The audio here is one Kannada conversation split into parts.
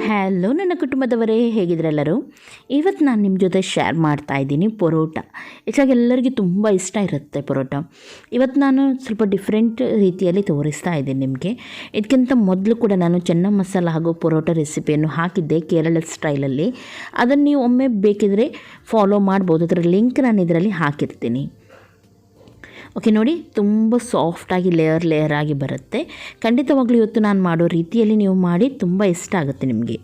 ಹಲೋ ನನ್ನ ಕುಟುಂಬದವರೇ, ಹೇಗಿದ್ರೆಲ್ಲರೂ? ಇವತ್ತು ನಾನು ನಿಮ್ಮ ಜೊತೆ ಶೇರ್ ಮಾಡ್ತಾ ಇದ್ದೀನಿ ಪರೋಟ. ಹೆಚ್ಚಾಗಿ ಎಲ್ಲರಿಗೂ ತುಂಬ ಇಷ್ಟ ಇರುತ್ತೆ ಪರೋಟ. ಇವತ್ತು ನಾನು ಸ್ವಲ್ಪ ಡಿಫ್ರೆಂಟ್ ರೀತಿಯಲ್ಲಿ ತೋರಿಸ್ತಾ ಇದ್ದೀನಿ ನಿಮಗೆ. ಇದಕ್ಕಿಂತ ಮೊದಲು ಕೂಡ ನಾನು ಚೆನ್ನ ಮಸಾಲ ಹಾಗೂ ಪರೋಟ ರೆಸಿಪಿಯನ್ನು ಹಾಕಿದ್ದೆ ಕೇರಳ ಸ್ಟೈಲಲ್ಲಿ. ಅದನ್ನು ನೀವು ಒಮ್ಮೆ ಬೇಕಿದ್ರೆ ಫಾಲೋ ಮಾಡ್ಬೋದು. ಅದರ ಲಿಂಕ್ ನಾನು ಇದರಲ್ಲಿ ಹಾಕಿರ್ತೀನಿ. ಓಕೆ, ನೋಡಿ ತುಂಬ ಸಾಫ್ಟಾಗಿ ಲೇಯರ್ ಆಗಿ ಬರುತ್ತೆ. ಖಂಡಿತವಾಗ್ಲೂ ಇವತ್ತು ನಾನು ಮಾಡೋ ರೀತಿಯಲ್ಲಿ ನೀವು ಮಾಡಿ ತುಂಬ ಇಷ್ಟ ಆಗುತ್ತೆ ನಿಮಗೆ.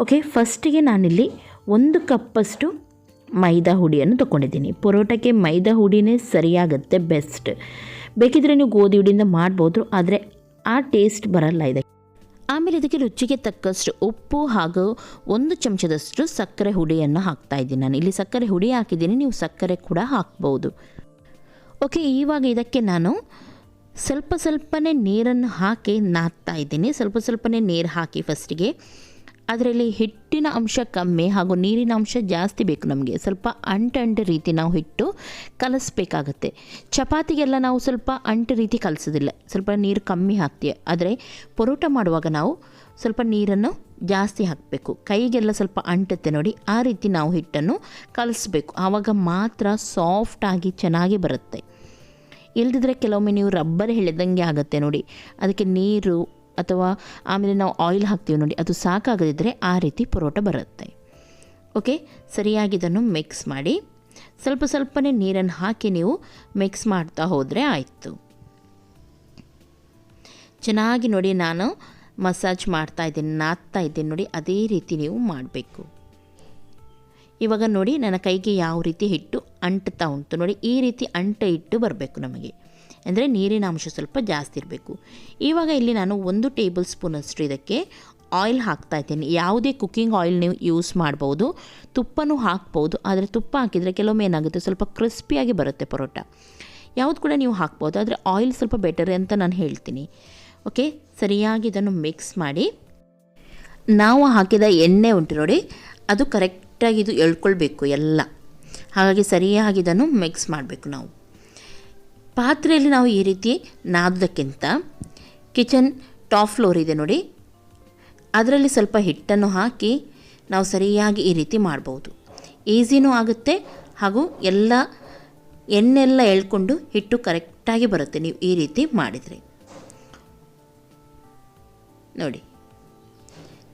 ಓಕೆ, ಫಸ್ಟಿಗೆ ನಾನಿಲ್ಲಿ 1 ಕಪ್ಪಷ್ಟು ಮೈದಾ ಹುಡಿಯನ್ನು ತೊಗೊಂಡಿದ್ದೀನಿ. ಪರೋಟಕ್ಕೆ ಮೈದಾ ಹುಡಿನೇ ಸರಿಯಾಗುತ್ತೆ, ಬೆಸ್ಟ್. ಬೇಕಿದ್ರೆ ನೀವು ಗೋಧಿ ಹುಡಿಯಿಂದ ಮಾಡ್ಬೋದು, ಆದರೆ ಆ ಟೇಸ್ಟ್ ಬರಲ್ಲ ಇದಕ್ಕೆ. ಆಮೇಲೆ ಇದಕ್ಕೆ ರುಚಿಗೆ ತಕ್ಕಷ್ಟು ಉಪ್ಪು ಹಾಗೂ 1 ಚಮಚದಷ್ಟು ಸಕ್ಕರೆ ಹುಡಿಯನ್ನು ಹಾಕ್ತಾಯಿದ್ದೀನಿ. ನಾನು ಇಲ್ಲಿ ಸಕ್ಕರೆ ಹುಡಿ ಹಾಕಿದ್ದೀನಿ, ನೀವು ಸಕ್ಕರೆ ಕೂಡ ಹಾಕ್ಬೋದು. ಓಕೆ, ಇವಾಗ ಇದಕ್ಕೆ ನಾನು ಸ್ವಲ್ಪನೇ ನೀರನ್ನು ಹಾಕಿ ನಾದ್ತಾ ಇದ್ದೀನಿ. ಸ್ವಲ್ಪನೇ ನೀರು ಹಾಕಿ ಫಸ್ಟಿಗೆ. ಅದರಲ್ಲಿ ಹಿಟ್ಟಿನ ಅಂಶ ಕಮ್ಮಿ ಹಾಗೂ ನೀರಿನ ಅಂಶ ಜಾಸ್ತಿ ಬೇಕು ನಮಗೆ. ಸ್ವಲ್ಪ ಅಂಟು ರೀತಿ ನಾವು ಹಿಟ್ಟು ಕಲಿಸ್ಬೇಕಾಗತ್ತೆ. ಚಪಾತಿಗೆಲ್ಲ ನಾವು ಸ್ವಲ್ಪ ಅಂಟು ರೀತಿ ಕಲಿಸೋದಿಲ್ಲ, ಸ್ವಲ್ಪ ನೀರು ಕಮ್ಮಿ ಹಾಕ್ತೀವಿ. ಆದರೆ ಪರೋಟ ಮಾಡುವಾಗ ನಾವು ಸ್ವಲ್ಪ ನೀರನ್ನು ಜಾಸ್ತಿ ಹಾಕಬೇಕು. ಕೈಗೆಲ್ಲ ಸ್ವಲ್ಪ ಅಂಟುತ್ತೆ ನೋಡಿ, ಆ ರೀತಿ ನಾವು ಹಿಟ್ಟನ್ನು ಕಲಿಸ್ಬೇಕು. ಆವಾಗ ಮಾತ್ರ ಸಾಫ್ಟಾಗಿ ಚೆನ್ನಾಗಿ ಬರುತ್ತೆ. ಇಲ್ದಿದ್ರೆ ಕೆಲವೊಮ್ಮೆ ನೀವು ರಬ್ಬರ್ ಎಳೆದಂಗೆ ಆಗುತ್ತೆ ನೋಡಿ, ಅದಕ್ಕೆ ನೀರು ಅಥವಾ ಆಮೇಲೆ ನಾವು ಆಯಿಲ್ ಹಾಕ್ತೀವಿ ನೋಡಿ, ಅದು ಸಾಕಾಗದಿದ್ದರೆ ಆ ರೀತಿ ಪರೋಟ ಬರುತ್ತೆ. ಓಕೆ, ಸರಿಯಾಗಿ ಇದನ್ನು ಮಿಕ್ಸ್ ಮಾಡಿ ಸ್ವಲ್ಪನೇ ನೀರನ್ನು ಹಾಕಿ ನೀವು ಮಿಕ್ಸ್ ಮಾಡ್ತಾ ಹೋದರೆ ಆಯಿತು. ಚೆನ್ನಾಗಿ ನೋಡಿ ನಾನು ಮಸಾಜ್ ಮಾಡ್ತಾ ಇದ್ದೀನಿ, ನಾದ್ತಾ ಇದ್ದೀನಿ ನೋಡಿ, ಅದೇ ರೀತಿ ನೀವು ಮಾಡಬೇಕು. ಇವಾಗ ನೋಡಿ ನನ್ನ ಕೈಗೆ ಯಾವ ರೀತಿ ಹಿಟ್ಟು ಅಂಟ್ತಾ ಉಂಟು ನೋಡಿ, ಈ ರೀತಿ ಹಿಟ್ಟು ಬರಬೇಕು ನಮಗೆ. ಅಂದರೆ ನೀರಿನ ಅಂಶ ಸ್ವಲ್ಪ ಜಾಸ್ತಿ ಇರಬೇಕು. ಇವಾಗ ಇಲ್ಲಿ ನಾನು 1 ಟೇಬಲ್ ಸ್ಪೂನಷ್ಟು ಇದಕ್ಕೆ ಆಯಿಲ್ ಹಾಕ್ತಾ ಇದ್ದೀನಿ. ಯಾವುದೇ ಕುಕ್ಕಿಂಗ್ ಆಯಿಲ್ ನೀವು ಯೂಸ್ ಮಾಡ್ಬೋದು, ತುಪ್ಪನೂ ಹಾಕ್ಬೋದು. ಆದರೆ ತುಪ್ಪ ಹಾಕಿದರೆ ಕೆಲವೊಮ್ಮೆ ಏನಾಗುತ್ತೆ, ಸ್ವಲ್ಪ ಕ್ರಿಸ್ಪಿಯಾಗಿ ಬರುತ್ತೆ ಪರೋಟ. ಯಾವುದು ಕೂಡ ನೀವು ಹಾಕ್ಬೋದು, ಆದರೆ ಆಯಿಲ್ ಸ್ವಲ್ಪ ಬೆಟರ್ ಅಂತ ನಾನು ಹೇಳ್ತೀನಿ. ಓಕೆ, ಸರಿಯಾಗಿ ಇದನ್ನು ಮಿಕ್ಸ್ ಮಾಡಿ. ನಾವು ಹಾಕಿದ ಎಣ್ಣೆ ಉಂಟು ನೋಡಿ, ಅದು ಕರೆಕ್ಟಾಗಿ ಇದು ಎಳ್ಕೊಳ್ಬೇಕು ಎಲ್ಲ. ಹಾಗಾಗಿ ಸರಿಯಾಗಿ ಇದನ್ನು ಮಿಕ್ಸ್ ಮಾಡಬೇಕು ನಾವು. ಪಾತ್ರೆಯಲ್ಲಿ ನಾವು ಈ ರೀತಿ ನಾದೋದಕ್ಕಿಂತ ಕಿಚನ್ ಟಾಪ್ ಫ್ಲೋರ್ ಇದೆ ನೋಡಿ, ಅದರಲ್ಲಿ ಸ್ವಲ್ಪ ಹಿಟ್ಟನ್ನು ಹಾಕಿ ನಾವು ಸರಿಯಾಗಿ ಈ ರೀತಿ ಮಾಡ್ಬೋದು. ಈಸಿನೂ ಆಗುತ್ತೆ ಹಾಗೂ ಎಲ್ಲ ಎಣ್ಣೆಲ್ಲ ಎಳ್ಕೊಂಡು ಹಿಟ್ಟು ಕರೆಕ್ಟಾಗಿ ಬರುತ್ತೆ ನೀವು ಈ ರೀತಿ ಮಾಡಿದರೆ. ನೋಡಿ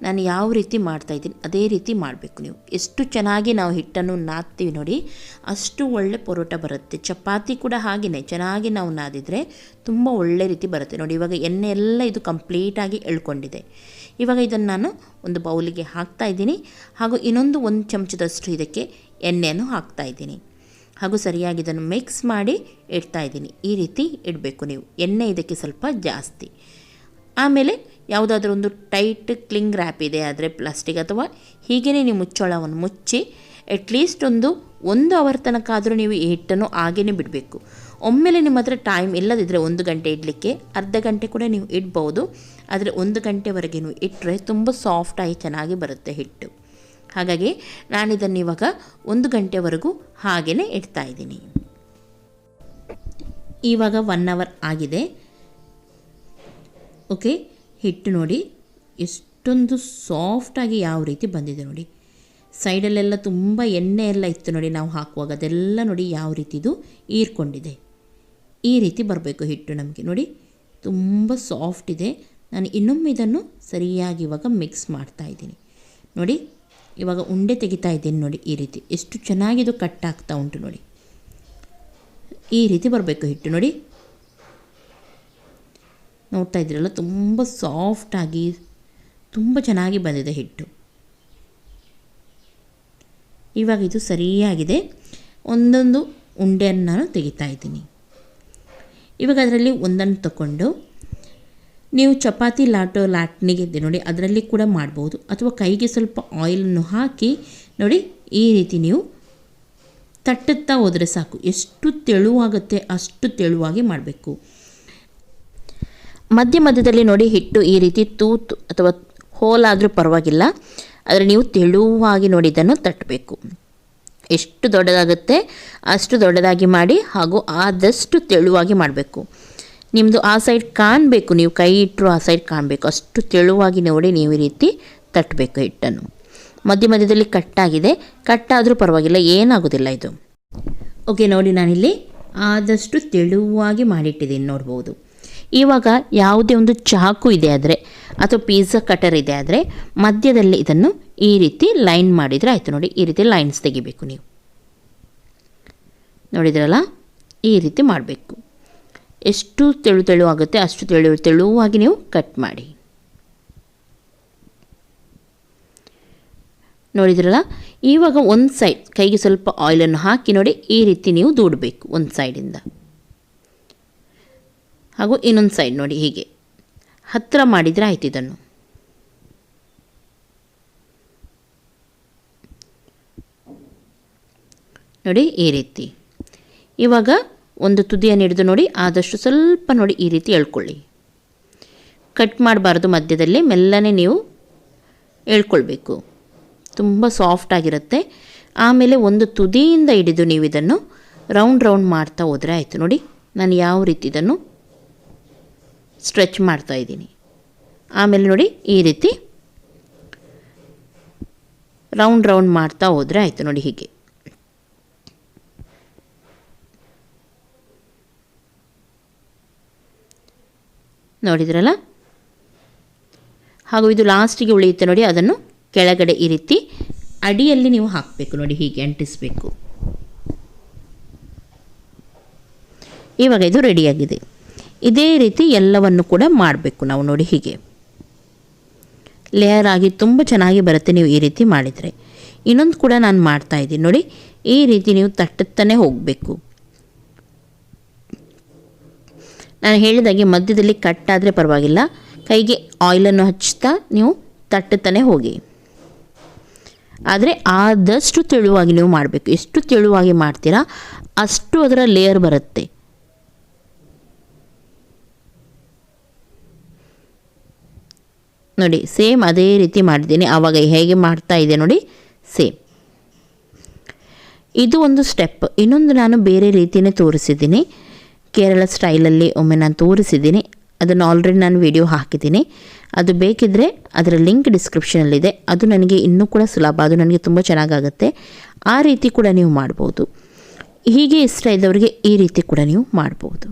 ನಾನು ಯಾವ ರೀತಿ ಮಾಡ್ತಾಯಿದ್ದೀನಿ ಅದೇ ರೀತಿ ಮಾಡಬೇಕು ನೀವು. ಎಷ್ಟು ಚೆನ್ನಾಗಿ ನಾವು ಹಿಟ್ಟನ್ನು ನಾದ್ತೀವಿ ನೋಡಿ, ಅಷ್ಟು ಒಳ್ಳೆ ಪರೋಟ ಬರುತ್ತೆ. ಚಪಾತಿ ಕೂಡ ಹಾಗೆಯೇ ಚೆನ್ನಾಗಿ ನಾವು ನಾದಿದರೆ ತುಂಬ ಒಳ್ಳೆ ರೀತಿ ಬರುತ್ತೆ ನೋಡಿ. ಇವಾಗ ಎಣ್ಣೆ ಎಲ್ಲ ಇದು ಕಂಪ್ಲೀಟಾಗಿ ಎಳ್ಕೊಂಡಿದೆ. ಇವಾಗ ಇದನ್ನು ನಾನು ಒಂದು ಬೌಲಿಗೆ ಹಾಕ್ತಾಯಿದ್ದೀನಿ ಹಾಗೂ ಇನ್ನೊಂದು 1 ಚಮಚದಷ್ಟು ಇದಕ್ಕೆ ಎಣ್ಣೆಯನ್ನು ಹಾಕ್ತಾಯಿದ್ದೀನಿ ಹಾಗೂ ಸರಿಯಾಗಿ ಇದನ್ನು ಮಿಕ್ಸ್ ಮಾಡಿ ಇಡ್ತಾಯಿದ್ದೀನಿ. ಈ ರೀತಿ ಇಡಬೇಕು ನೀವು, ಎಣ್ಣೆ ಇದಕ್ಕೆ ಸ್ವಲ್ಪ ಜಾಸ್ತಿ. ಆಮೇಲೆ ಯಾವುದಾದ್ರೂ ಒಂದು ಟೈಟ್ ಕ್ಲಿಂಗ್ ರ್ಯಾಪ್ ಇದೆ, ಆದರೆ ಪ್ಲಾಸ್ಟಿಕ್ ಅಥವಾ ಹೀಗೇ ನೀವು ಮುಚ್ಚಳವನ್ನು ಮುಚ್ಚಿ ಅಟ್ಲೀಸ್ಟ್ ಒಂದು ಅವರ್ ತನಕ ಆದರೂ ನೀವು ಈ ಹಿಟ್ಟನ್ನು ಹಾಗೇ ಬಿಡಬೇಕು. ಒಮ್ಮೆಲೆ ನಿಮ್ಮ ಹತ್ರ ಟೈಮ್ ಇಲ್ಲದಿದ್ದರೆ 1 ಗಂಟೆ ಇಡಲಿಕ್ಕೆ ಅರ್ಧ ಗಂಟೆ ಕೂಡ ನೀವು ಇಡ್ಬೋದು. ಆದರೆ 1 ಗಂಟೆವರೆಗೆ ನೀವು ಇಟ್ಟರೆ ತುಂಬ ಸಾಫ್ಟಾಗಿ ಚೆನ್ನಾಗಿ ಬರುತ್ತೆ ಹಿಟ್ಟು. ಹಾಗಾಗಿ ನಾನಿದನ್ನು ಇವಾಗ 1 ಗಂಟೆವರೆಗೂ ಹಾಗೇ ಇಡ್ತಾಯಿದ್ದೀನಿ. ಇವಾಗ 1 ಅವರ್ ಆಗಿದೆ. ಓಕೆ, ಹಿಟ್ಟು ನೋಡಿ ಎಷ್ಟೊಂದು ಸಾಫ್ಟಾಗಿ ಯಾವ ರೀತಿ ಬಂದಿದೆ ನೋಡಿ. ಸೈಡಲ್ಲೆಲ್ಲ ತುಂಬ ಎಣ್ಣೆ ಎಲ್ಲ ಇತ್ತು ನೋಡಿ ನಾವು ಹಾಕುವಾಗ, ಅದೆಲ್ಲ ನೋಡಿ ಯಾವ ರೀತಿ ಇದು ಹೀರ್ಕೊಂಡಿದೆ. ಈ ರೀತಿ ಬರಬೇಕು ಹಿಟ್ಟು ನಮಗೆ ನೋಡಿ, ತುಂಬ ಸಾಫ್ಟ್ ಇದೆ. ನಾನು ಇನ್ನೊಮ್ಮೆ ಇದನ್ನು ಸರಿಯಾಗಿ ಇವಾಗ ಮಿಕ್ಸ್ ಮಾಡ್ತಾ ಇದ್ದೀನಿ ನೋಡಿ. ಇವಾಗ ಉಂಡೆ ತೆಗಿತಾ ಇದ್ದೀನಿ ನೋಡಿ, ಈ ರೀತಿ ಎಷ್ಟು ಚೆನ್ನಾಗಿದು ಕಟ್ ಆಗ್ತಾ ಉಂಟು ನೋಡಿ. ಈ ರೀತಿ ಬರಬೇಕು ಹಿಟ್ಟು ನೋಡಿ, ನೋಡ್ತಾ ಇದ್ದೀರಲ್ಲ, ತುಂಬ ಸಾಫ್ಟಾಗಿ ತುಂಬ ಚೆನ್ನಾಗಿ ಬಂದಿದೆ ಹಿಟ್ಟು. ಇವಾಗ ಇದು ಸರಿಯಾಗಿದೆ. ಒಂದೊಂದು ಉಂಡೆಯನ್ನು ನಾನು ತೆಗಿತಾ ಇದ್ದೀನಿ. ಇವಾಗ ಅದರಲ್ಲಿ ಒಂದನ್ನು ತಗೊಂಡು ನೀವು ಚಪಾತಿ ಲಾಟ್ನಿಗೆ ಇದೆ ನೋಡಿ, ಅದರಲ್ಲಿ ಕೂಡ ಮಾಡ್ಬೋದು. ಅಥವಾ ಕೈಗೆ ಸ್ವಲ್ಪ ಆಯಿಲನ್ನು ಹಾಕಿ ನೋಡಿ, ಈ ರೀತಿ ನೀವು ತಟ್ಟುತ್ತಾ ಹೋದರೆ ಸಾಕು. ಎಷ್ಟು ತೆಳುವಾಗುತ್ತೆ ಅಷ್ಟು ತೆಳುವಾಗಿ ಮಾಡಬೇಕು. ಮಧ್ಯದಲ್ಲಿ ನೋಡಿ ಹಿಟ್ಟು ಈ ರೀತಿ ತೂತು ಅಥವಾ ಹೋಲಾದರೂ ಪರವಾಗಿಲ್ಲ, ಆದರೆ ನೀವು ತೆಳುವಾಗಿ ನೋಡಿ ಇದನ್ನು ತಟ್ಟಬೇಕು. ಎಷ್ಟು ದೊಡ್ಡದಾಗುತ್ತೆ ಅಷ್ಟು ದೊಡ್ಡದಾಗಿ ಮಾಡಿ ಹಾಗೂ ಆದಷ್ಟು ತೆಳುವಾಗಿ ಮಾಡಬೇಕು. ನಿಮ್ಮದು ಆ ಸೈಡ್ ಕಾಣಬೇಕು, ನೀವು ಕೈ ಇಟ್ಟರು ಆ ಸೈಡ್ ಕಾಣಬೇಕು, ಅಷ್ಟು ತೆಳುವಾಗಿ ನೋಡಿ ನೀವು ಈ ರೀತಿ ತಟ್ಟಬೇಕು ಹಿಟ್ಟನ್ನು. ಮಧ್ಯ ಮಧ್ಯದಲ್ಲಿ ಕಟ್ಟಾಗಿದೆ, ಕಟ್ಟಾದರೂ ಪರವಾಗಿಲ್ಲ, ಏನಾಗೋದಿಲ್ಲ ಇದು. ಓಕೆ ನೋಡಿ, ನಾನಿಲ್ಲಿ ಆದಷ್ಟು ತೆಳುವಾಗಿ ಮಾಡಿಟ್ಟಿದ್ದೀನಿ ನೋಡ್ಬೋದು. ಇವಾಗ ಯಾವುದೇ ಒಂದು ಚಾಕು ಇದೆ ಆದರೆ ಅಥವಾ ಪಿಜ್ಜಾ ಕಟರ್ ಇದೆ ಆದರೆ ಮಧ್ಯದಲ್ಲಿ ಇದನ್ನು ಈ ರೀತಿ ಲೈನ್ ಮಾಡಿದರೆ ಆಯಿತು. ನೋಡಿ, ಈ ರೀತಿ ಲೈನ್ಸ್ ತೆಗಿಬೇಕು ನೀವು. ನೋಡಿದ್ರಲ್ಲ, ಈ ರೀತಿ ಮಾಡಬೇಕು. ಎಷ್ಟು ತೆಳು ಆಗುತ್ತೆ ಅಷ್ಟು ತೆಳುವಾಗಿ ನೀವು ಕಟ್ ಮಾಡಿ. ನೋಡಿದ್ರಲ್ಲ, ಇವಾಗ ಒಂದು ಸೈಡ್ ಕೈಗೆ ಸ್ವಲ್ಪ ಆಯಿಲನ್ನು ಹಾಕಿ ನೋಡಿ ಈ ರೀತಿ ನೀವು ದೂಡಬೇಕು ಒಂದು ಸೈಡಿಂದ, ಹಾಗೂ ಇನ್ನೊಂದು ಸೈಡ್ ನೋಡಿ ಹೀಗೆ ಹತ್ತಿರ ಮಾಡಿದರೆ ಆಯ್ತು. ಇದನ್ನು ನೋಡಿ ಈ ರೀತಿ. ಇವಾಗ ಒಂದು ತುದಿಯನ್ನು ಹಿಡಿದು ನೋಡಿ ಆದಷ್ಟು ಸ್ವಲ್ಪ ನೋಡಿ ಈ ರೀತಿ ಎಳ್ಕೊಳ್ಳಿ. ಕಟ್ ಮಾಡಬಾರ್ದು, ಮಧ್ಯದಲ್ಲಿ ಮೆಲ್ಲನೆ ನೀವು ಎಳ್ಕೊಳ್ಬೇಕು. ತುಂಬ ಸಾಫ್ಟಾಗಿರುತ್ತೆ. ಆಮೇಲೆ ಒಂದು ತುದಿಯಿಂದ ಹಿಡಿದು ನೀವು ಇದನ್ನು ರೌಂಡ್ ಮಾಡ್ತಾ ಹೋದರೆ ಆಯಿತು. ನೋಡಿ ನಾನು ಯಾವ ರೀತಿ ಇದನ್ನು ಸ್ಟ್ರೆಚ್ ಮಾಡ್ತಾ ಇದ್ದೀನಿ. ಆಮೇಲೆ ನೋಡಿ ಈ ರೀತಿ ರೌಂಡ್ ಮಾಡ್ತಾ ಹೋದರೆ ಆಯಿತು. ನೋಡಿ ಹೀಗೆ. ನೋಡಿದ್ರಲ್ಲ, ಹಾಗೂ ಇದು ಲಾಸ್ಟಿಗೆ ಉಳಿಯುತ್ತೆ ನೋಡಿ, ಅದನ್ನು ಕೆಳಗಡೆ ಈ ರೀತಿ ಅಡಿಯಲ್ಲಿ ನೀವು ಹಾಕಬೇಕು. ನೋಡಿ ಹೀಗೆ ಅಂಟಿಸಬೇಕು. ಇವಾಗ ಇದು ರೆಡಿಯಾಗಿದೆ. ಇದೇ ರೀತಿ ಎಲ್ಲವನ್ನು ಕೂಡ ಮಾಡಬೇಕು ನಾವು. ನೋಡಿ ಹೀಗೆ ಲೇಯರ್ ಆಗಿ ತುಂಬ ಚೆನ್ನಾಗಿ ಬರುತ್ತೆ ನೀವು ಈ ರೀತಿ ಮಾಡಿದರೆ. ಇನ್ನೊಂದು ಕೂಡ ನಾನು ಮಾಡ್ತಾಯಿದ್ದೀನಿ ನೋಡಿ, ಈ ರೀತಿ ನೀವು ತಟ್ಟುತ್ತಾನೆ ಹೋಗಬೇಕು. ನಾನು ಹೇಳಿದಾಗೆ ಮಧ್ಯದಲ್ಲಿ ಕಟ್ಟಾದರೆ ಪರವಾಗಿಲ್ಲ, ಕೈಗೆ ಆಯಿಲನ್ನು ಹಚ್ತಾ ನೀವು ತಟ್ಟುತ್ತಾನೆ ಹೋಗಿ. ಆದರೆ ಆದಷ್ಟು ತೆಳುವಾಗಿ ನೀವು ಮಾಡಬೇಕು. ಎಷ್ಟು ತೆಳುವಾಗಿ ಮಾಡ್ತೀರಾ ಅಷ್ಟು ಅದರ ಲೇಯರ್ ಬರುತ್ತೆ. ನೋಡಿ ಸೇಮ್ ಅದೇ ರೀತಿ ಮಾಡಿದ್ದೀನಿ. ಆವಾಗ ಹೇಗೆ ಮಾಡ್ತಾ ಇದೆ ನೋಡಿ, ಸೇಮ್. ಇದು ಒಂದು ಸ್ಟೆಪ್. ಇನ್ನೊಂದು ನಾನು ಬೇರೆ ರೀತಿಯೇ ತೋರಿಸಿದ್ದೀನಿ, ಕೇರಳ ಸ್ಟೈಲಲ್ಲಿ ಒಮ್ಮೆ ನಾನು ತೋರಿಸಿದ್ದೀನಿ. ಅದನ್ನು ಆಲ್ರೆಡಿ ನಾನು ವಿಡಿಯೋ ಹಾಕಿದ್ದೀನಿ. ಅದು ಬೇಕಿದ್ದರೆ ಅದರ ಲಿಂಕ್ ಡಿಸ್ಕ್ರಿಪ್ಷನಲ್ಲಿದೆ. ಅದು ನನಗೆ ಇನ್ನೂ ಕೂಡ ಸುಲಭ, ಅದು ನನಗೆ ತುಂಬ ಚೆನ್ನಾಗಾಗುತ್ತೆ. ಆ ರೀತಿ ಕೂಡ ನೀವು ಮಾಡ್ಬೋದು. ಹೀಗೆ ಇಷ್ಟ ಇದ್ದವರಿಗೆ ಈ ರೀತಿ ಕೂಡ ನೀವು ಮಾಡ್ಬೋದು.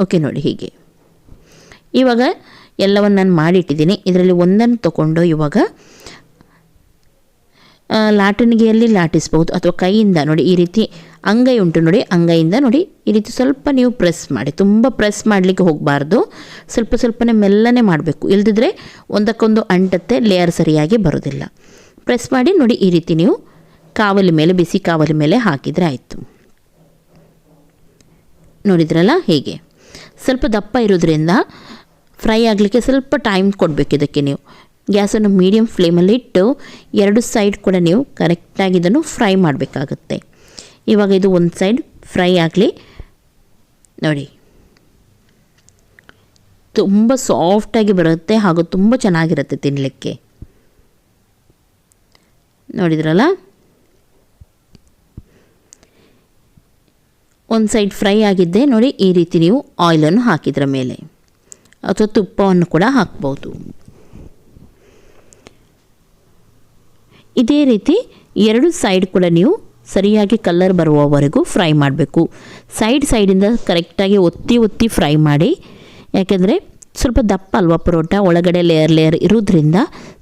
ಓಕೆ ನೋಡಿ ಹೀಗೆ. ಇವಾಗ ಎಲ್ಲವನ್ನು ನಾನು ಮಾಡಿಟ್ಟಿದ್ದೀನಿ. ಇದರಲ್ಲಿ ಒಂದನ್ನು ತಗೊಂಡು ಇವಾಗ ಲಾಟಣಿಗೆಯಲ್ಲಿ ಲಾಟಿಸ್ಬೋದು ಅಥವಾ ಕೈಯಿಂದ ನೋಡಿ ಈ ರೀತಿ ಅಂಗೈ ಉಂಟು ನೋಡಿ, ಅಂಗೈಯಿಂದ ನೋಡಿ ಈ ರೀತಿ ಸ್ವಲ್ಪ ನೀವು ಪ್ರೆಸ್ ಮಾಡಿ. ತುಂಬ ಪ್ರೆಸ್ ಮಾಡಲಿಕ್ಕೆ ಹೋಗಬಾರ್ದು, ಸ್ವಲ್ಪನೇ ಮೆಲ್ಲನೆ ಮಾಡಬೇಕು. ಇಲ್ದಿದ್ರೆ ಒಂದಕ್ಕೊಂದು ಅಂಟತ್ತೆ, ಲೇಯರ್ ಸರಿಯಾಗಿ ಬರೋದಿಲ್ಲ. ಪ್ರೆಸ್ ಮಾಡಿ ನೋಡಿ ಈ ರೀತಿ ನೀವು ಕಾವಲಿ ಮೇಲೆ, ಬಿಸಿ ಕಾವಲಿ ಮೇಲೆ ಹಾಕಿದರೆ ಆಯಿತು. ನೋಡಿದ್ರಲ್ಲ ಹೇಗೆ. ಸ್ವಲ್ಪ ದಪ್ಪ ಇರೋದ್ರಿಂದ ಫ್ರೈ ಆಗಲಿಕ್ಕೆ ಸ್ವಲ್ಪ ಟೈಮ್ ಕೊಡಬೇಕು ಇದಕ್ಕೆ. ನೀವು ಗ್ಯಾಸನ್ನು ಮೀಡಿಯಮ್ ಫ್ಲೇಮಲ್ಲಿ ಇಟ್ಟು ಎರಡು ಸೈಡ್ ಕೂಡ ನೀವು ಕರೆಕ್ಟಾಗಿ ಇದನ್ನು ಫ್ರೈ ಮಾಡಬೇಕಾಗತ್ತೆ. ಇವಾಗ ಇದು ಒಂದು ಸೈಡ್ ಫ್ರೈ ಆಗಲಿ. ನೋಡಿ ತುಂಬ ಸಾಫ್ಟಾಗಿ ಬರುತ್ತೆ ಹಾಗೂ ತುಂಬ ಚೆನ್ನಾಗಿರುತ್ತೆ ತಿನ್ನಲಿಕ್ಕೆ. ನೋಡಿದ್ರಲ್ಲ, ಒಂದು ಸೈಡ್ ಫ್ರೈ ಆಗಿದ್ದೆ ನೋಡಿ. ಈ ರೀತಿ ನೀವು ಆಯಿಲನ್ನು ಹಾಕಿದ್ರ ಮೇಲೆ ಅಥವಾ ತುಪ್ಪವನ್ನು ಕೂಡ ಹಾಕ್ಬೋದು. ಇದೇ ರೀತಿ ಎರಡು ಸೈಡ್ ಕೂಡ ನೀವು ಸರಿಯಾಗಿ ಕಲರ್ ಬರುವವರೆಗೂ ಫ್ರೈ ಮಾಡಬೇಕು. ಸೈಡಿಂದ ಕರೆಕ್ಟಾಗಿ ಒತ್ತಿ ಫ್ರೈ ಮಾಡಿ. ಯಾಕೆಂದರೆ ಸ್ವಲ್ಪ ದಪ್ಪ ಅಲ್ವಾ ಪರೋಟ, ಒಳಗಡೆ ಲೇಯರ್ ಇರೋದ್ರಿಂದ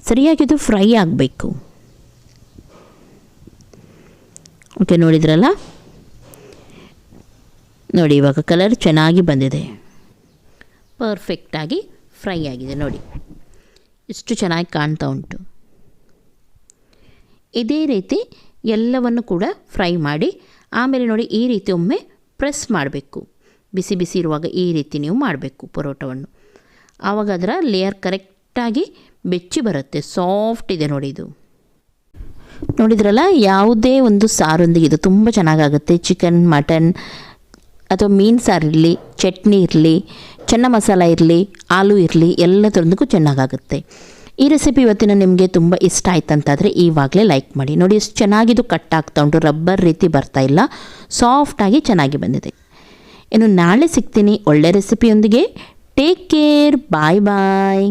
ಸರಿಯಾಗಿ ಇದು ಫ್ರೈ ಆಗಬೇಕು. ಓಕೆ ನೋಡಿದ್ರಲ್ಲ, ನೋಡಿ ಇವಾಗ ಕಲರ್ ಚೆನ್ನಾಗಿ ಬಂದಿದೆ, ಪರ್ಫೆಕ್ಟಾಗಿ ಫ್ರೈ ಆಗಿದೆ. ನೋಡಿ ಎಷ್ಟು ಚೆನ್ನಾಗಿ ಕಾಣ್ತಾ ಉಂಟು. ಇದೇ ರೀತಿ ಎಲ್ಲವನ್ನು ಕೂಡ ಫ್ರೈ ಮಾಡಿ ಆಮೇಲೆ ನೋಡಿ ಈ ರೀತಿ ಒಮ್ಮೆ ಪ್ರೆಸ್ ಮಾಡಬೇಕು. ಬಿಸಿ ಇರುವಾಗ ಈ ರೀತಿ ನೀವು ಮಾಡಬೇಕು ಪರೋಟವನ್ನು. ಆವಾಗ ಅದರ ಲೇಯರ್ ಕರೆಕ್ಟಾಗಿ ಬೆಚ್ಚಿ ಬರುತ್ತೆ. ಸಾಫ್ಟ್ ಇದೆ ನೋಡಿ ಇದು. ನೋಡಿದ್ರಲ್ಲ, ಯಾವುದೇ ಒಂದು ಸಾರೊಂದಿಗೆ ಇದು ತುಂಬ ಚೆನ್ನಾಗಾಗುತ್ತೆ. ಚಿಕನ್, ಮಟನ್ ಅಥವಾ ಮೀನು ಸಾರು ಇರಲಿ, ಚಟ್ನಿ ಇರಲಿ, ಚೆನ್ನ ಮಸಾಲ ಇರಲಿ, ಆಲೂ ಇರಲಿ, ಎಲ್ಲದರೊಂದಿಗೂ ಚೆನ್ನಾಗಾಗುತ್ತೆ. ಈ ರೆಸಿಪಿ ಇವತ್ತಿನ ನಿಮಗೆ ತುಂಬ ಇಷ್ಟ ಆಯ್ತಂತಾದರೆ ಇವಾಗಲೇ ಲೈಕ್ ಮಾಡಿ. ನೋಡಿ ಎಷ್ಟು ಚೆನ್ನಾಗಿದು ಕಟ್ ಆಗ್ತಾ ಉಂಟು, ರಬ್ಬರ್ ರೀತಿ ಬರ್ತಾ ಇಲ್ಲ, ಸಾಫ್ಟಾಗಿ ಚೆನ್ನಾಗಿ ಬಂದಿದೆ. ಇನ್ನು ನಾಳೆ ಸಿಗ್ತೀನಿ ಒಳ್ಳೆ ರೆಸಿಪಿಯೊಂದಿಗೆ. ಟೇಕ್ ಕೇರ್, ಬಾಯ್ ಬಾಯ್.